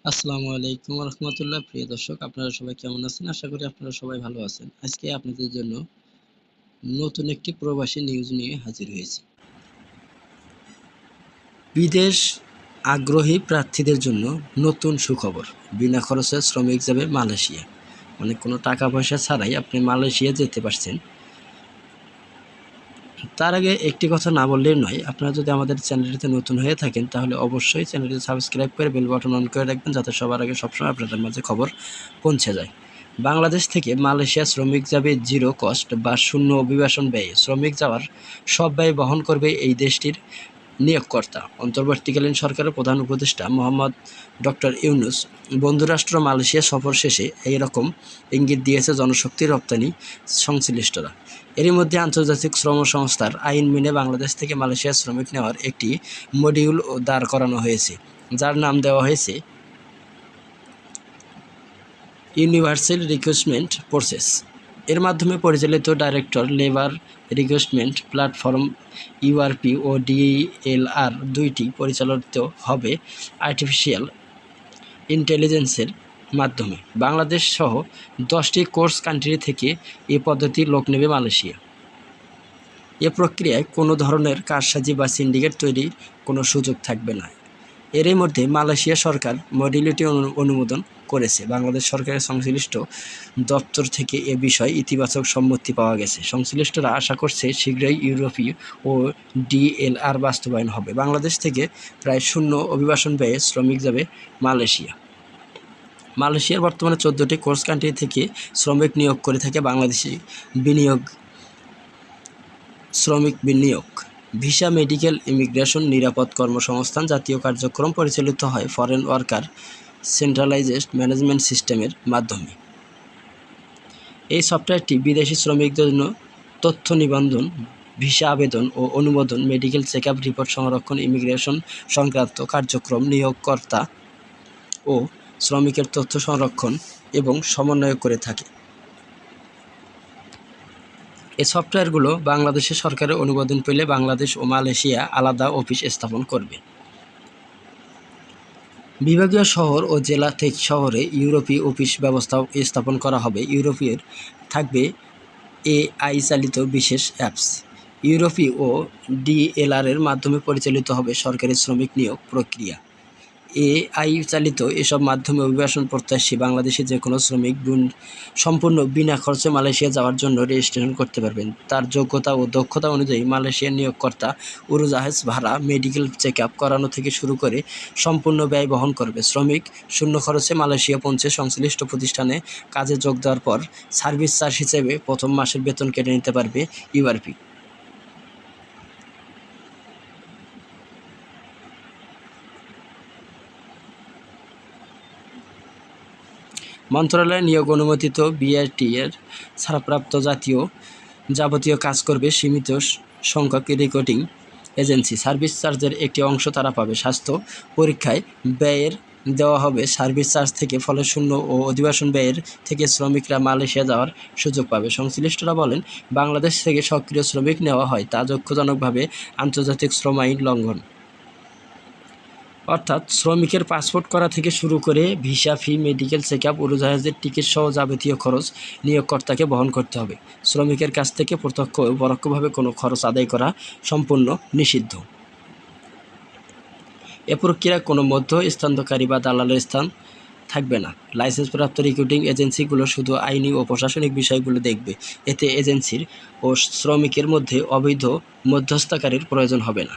আসসালামু আলাইকুম রহমতুল্লাহ। প্রিয় দর্শক, আপনারা সবাই কেমন আছেন? আশা করি আপনারা সবাই ভালো আছেন। আজকে আপনাদের জন্য নতুন একটি প্রবাসী নিউজ নিয়ে হাজির হয়েছি। বিদেশ আগ্রহী প্রার্থীদের জন্য নতুন সুখবর। বিনা খরচে শ্রমিক যাবে মালয়েশিয়া। মানে কোনো টাকা পয়সা ছাড়াই আপনি মালয়েশিয়া যেতে পারছেন। তার আগে একটি কথা না বললেই নয়, আপনারা যদি আমাদের চ্যানেলটিতে নতুন হয়ে থাকেন তাহলে অবশ্যই চ্যানেলটি সাবস্ক্রাইব করে বেল বাটন অন করে রাখবেন, যাতে সবার আগে সবসময় আপনাদের মাঝে খবর পৌঁছে যায়। বাংলাদেশ থেকে মালয়েশিয়া শ্রমিক যাবে জিরো কস্ট বা শূন্য অভিবাসন ব্যয়ে। শ্রমিক যাওয়ার সব ব্যয় বহন করবে এই দেশটির নিয়োগকর্তা। অন্তর্বর্তীকালীন সরকারের প্রধান উপদেষ্টা মোহাম্মদ ডক্টর ইউনূস বন্ধুরাষ্ট্র মালয়েশিয়া সফর শেষে এই রকম ইঙ্গিত দিয়েছে জনশক্তি রপ্তানি সংশ্লিষ্টরা। এরই মধ্যে আন্তর্জাতিক শ্রম সংস্থার আইন মেনে বাংলাদেশ থেকে মালয়েশিয়া শ্রমিক নেওয়ার একটি মডিউল দাঁড় করানো হয়েছে, যার নাম দেওয়া হয়েছে ইউনিভার্সাল রিক্রুটমেন্ট প্রসেস। এর মাধ্যমে পরিচালিত director labour recruitment platform URP ও ডিএলআর দুইটি পরিচালিত হবে আর্টিফিশিয়াল ইন্টেলিজেন্সের মাধ্যমে। বাংলাদেশ সহ 10টি কোর্স কান্ট্রি থেকে এ পদ্ধতির লোক নেবে মালয়েশিয়া। এ প্রক্রিয়ায় কোনো ধরনের কারসাজি বা সিন্ডিকেট তৈরির কোনো সুযোগ থাকবে না। এরই মধ্যে মালয়েশিয়া সরকার মডিউলটি অনুমোদন করেছে। বাংলাদেশ সরকারের সংশ্লিষ্ট দপ্তর থেকে এ বিষয়ে ইতিবাচক সম্মতি পাওয়া গেছে। সংশ্লিষ্টরা আশা করছে শীঘ্রই ইউরোপি ও ডিএলআর বাস্তবায়ন হবে। বাংলাদেশ থেকে প্রায় শূন্য অভিবাসন ব্যয়ে শ্রমিক যাবে মালয়েশিয়া। মালয়েশিয়ার বর্তমানে 14টি কোর্স কান্ট্রি থেকে শ্রমিক নিয়োগ করে থাকে বাংলাদেশি শ্রমিক বিনিয়োগ। ভিসা, মেডিকেল, ইমিগ্রেশন, নিরাপদ কর্মসংস্থান জাতীয় কার্যক্রম পরিচালিত হয় ফরেন ওয়ার্কার সেন্ট্রালাইজড ম্যানেজমেন্ট সিস্টেমের মাধ্যমে। এই সফটওয়্যারটি বিদেশি শ্রমিকদের জন্য তথ্য নিবন্ধন, ভিসা আবেদন ও অনুমোদন, মেডিকেল চেকআপ রিপোর্ট সংরক্ষণ, ইমিগ্রেশন সংক্রান্ত কার্যক্রম, নিয়োগকর্তা ও শ্রমিকের তথ্য সংরক্ষণ এবং সমন্বয় করে থাকে। এই সফটওয়্যারগুলো বাংলাদেশের সরকারের অনুমোদন পেলে বাংলাদেশ ও মালয়েশিয়া আলাদা অফিস স্থাপন করবে। বিভাগীয় শহর ও জেলা থেকে শহরে ইউরোপি অফিস ব্যবস্থা স্থাপন করা হবে। ইউরোপের থাকবে এআই চালিত বিশেষ অ্যাপস। ইউরোপি ও ডিএলআর-এর মাধ্যমে পরিচালিত হবে সরকারি শ্রমিক নিয়োগ প্রক্রিয়া। এআই চালিত এসব মাধ্যমে অভিবাসন প্রত্যাশী বাংলাদেশি যে কোনো শ্রমিক সম্পূর্ণ বিনা খরচে মালয়েশিয়া যাওয়ার জন্য রেজিস্ট্রেশন করতে পারবেন। তার যোগ্যতা ও দক্ষতা অনুযায়ী মালয়েশিয়ার নিয়োগকর্তা উড়োজাহাজ ভাড়া, মেডিকেল চেকআপ করানো থেকে শুরু করে সম্পূর্ণ ব্যয় বহন করবে। শ্রমিক শূন্য খরচে মালয়েশিয়া পৌঁছে সংশ্লিষ্ট প্রতিষ্ঠানে কাজে যোগ দেওয়ার পর সার্ভিস চার্জ হিসেবে প্রথম মাসের বেতন কেটে নিতে পারবে ইউআরপি। মন্ত্রণালয়ের নিয়োগ অনুমোদিত বিআরটি-এর ছাড়প্রাপ্ত যাবতীয় কাজ করবে সীমিত সংখ্যক রিক্রুটিং এজেন্সি। সার্ভিস চার্জের একটি অংশ তারা পাবে। স্বাস্থ্য পরীক্ষায় ব্যয়ের দেওয়া হবে সার্ভিস চার্জ থেকে। ফলে শূন্য ও অভিবাসন ব্যয়ের থেকে শ্রমিকরা মালয়েশিয়া যাওয়ার সুযোগ পাবে। সংশ্লিষ্টরা বলেন, বাংলাদেশ থেকে সক্রিয় শ্রমিক নেওয়া হয় তা দুঃখজনকভাবে আন্তর্জাতিক শ্রম আইন লঙ্ঘন। অর্থাৎ শ্রমিকের পাসপোর্ট করা থেকে শুরু করে ভিসা ফি, মেডিকেল চেকআপ, উড়োজাহাজের টিকিট সহ যাবতীয় খরচ নিয়োগকর্তাকে বহন করতে হবে। শ্রমিকের কাছ থেকে প্রত্যক্ষ ও পরোক্ষভাবে কোনো খরচ আদায় করা সম্পূর্ণ নিষিদ্ধ। এ প্রক্রিয়ায় কোনো মধ্যস্থানকারী বা দালালের স্থান থাকবে না। লাইসেন্সপ্রাপ্ত রিক্রুটিং এজেন্সিগুলো শুধু আইনি ও প্রশাসনিক বিষয়গুলো দেখবে। এতে এজেন্সির ও শ্রমিকের মধ্যে অবৈধ মধ্যস্থতাকারীর প্রয়োজন হবে না।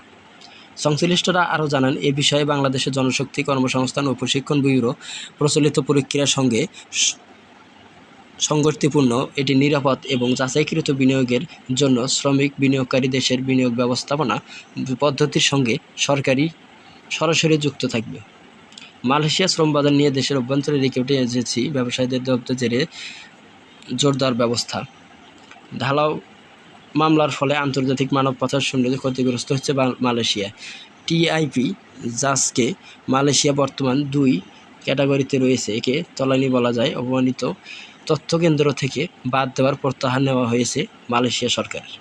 সংশ্লিষ্টরা আরও জানান, এ বিষয়ে বাংলাদেশের জনশক্তি কর্মসংস্থান ও প্রশিক্ষণ ব্যুরো প্রচলিত প্রক্রিয়ার সঙ্গে সঙ্গতিপূর্ণ। এটি নিরাপদ এবং যাচাইকৃত বিনিয়োগের জন্য শ্রমিক বিনিয়োগকারী দেশের বিনিয়োগ ব্যবস্থাপনা পদ্ধতির সঙ্গে সরাসরি যুক্ত থাকবে। মালয়েশিয়া শ্রম বাজার নিয়ে দেশের অভ্যন্তরে রিক্রুটিং এজেন্সি ব্যবসায়ীদের জেরে জোরদার ব্যবস্থা। ঢালাও মামলার ফলে আন্তর্জাতিক মানব পাচার শূন্যতে ক্ষতিগ্রস্ত হচ্ছে মালয়েশিয়া। টিআইপি জাজকে মালয়েশিয়া বর্তমান 2 ক্যাটাগরিতে রয়েছে। একে তলানি বলা যায়। অপমানিত তথ্যকেন্দ্র থেকে বাদ দেওয়ার প্রত্যাহার নেওয়া হয়েছে মালয়েশিয়া সরকারের।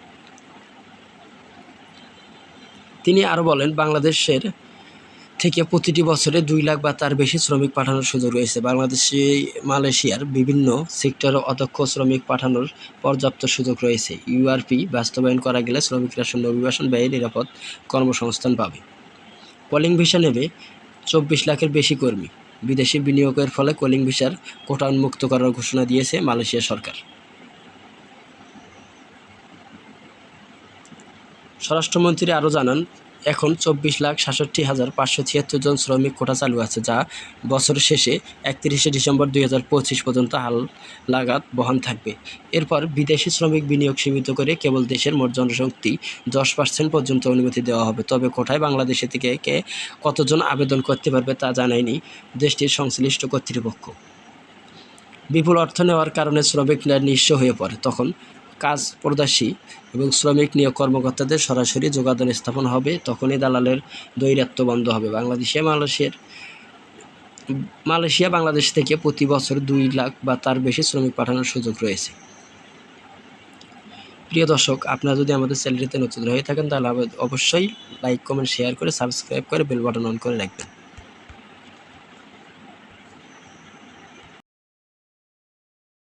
তিনি আরও বলেন, বাংলাদেশের থেকে প্রতিটি বছরে 2 লাখ বা তার বেশি শ্রমিক পাঠানোর সুযোগ রয়েছে। বাংলাদেশে মালয়েশিয়ার বিভিন্ন সেক্টরে অদক্ষ শ্রমিক পাঠানোর পর্যাপ্ত সুযোগ রয়েছে। ইউআরপি বাস্তবায়ন করা গেলে শ্রমিকরা শূন্য অভিবাসন ব্যয়ে নিরাপদ কর্মসংস্থান পাবে। কলিং ভিসা নেবে 24 লাখের বেশি কর্মী। বিদেশি বিনিয়োগের ফলে কলিং ভিসার কোটা উন্মুক্ত করার ঘোষণা দিয়েছে মালয়েশিয়া সরকার। স্বরাষ্ট্রমন্ত্রী আরও জানান, এখন 24,67,576 জন শ্রমিক কোটা চালু আছে, যা বছর শেষে 31শে ডিসেম্বর 2025 পর্যন্ত হাল লাগাত বহাল থাকবে। এরপর বিদেশি শ্রমিক বিনিয়োগ সীমিত করে কেবল দেশের মোট জনশক্তি 10% পর্যন্ত অনুমতি দেওয়া হবে। তবে কোটায় বাংলাদেশে থেকে কে কতজন আবেদন করতে পারবে তা জানায়নি দেশটির সংশ্লিষ্ট কর্তৃপক্ষ। বিপুল অর্থ নেওয়ার কারণে শ্রমিকরা নিঃস্ব হয়ে পড়ে। তখন কাজ প্রত্যাশী এবং শ্রমিক নিয়োগ কর্মকর্তাদের সরাসরি যোগাযোগ স্থাপন হবে। তখনই দালালের দৌরাত্ম্য বন্ধ হবে। মালয়েশিয়া বাংলাদেশ থেকে প্রতি বছর 2 লাখ বা তার বেশি শ্রমিক পাঠানোর সুযোগ রয়েছে। প্রিয় দর্শক, আপনারা যদি আমাদের চ্যানেলটিতে নতুন হয়ে থাকেন তাহলে অবশ্যই লাইক, কমেন্ট, শেয়ার করে সাবস্ক্রাইব করে বেল বাটন অন করে রাখবেন।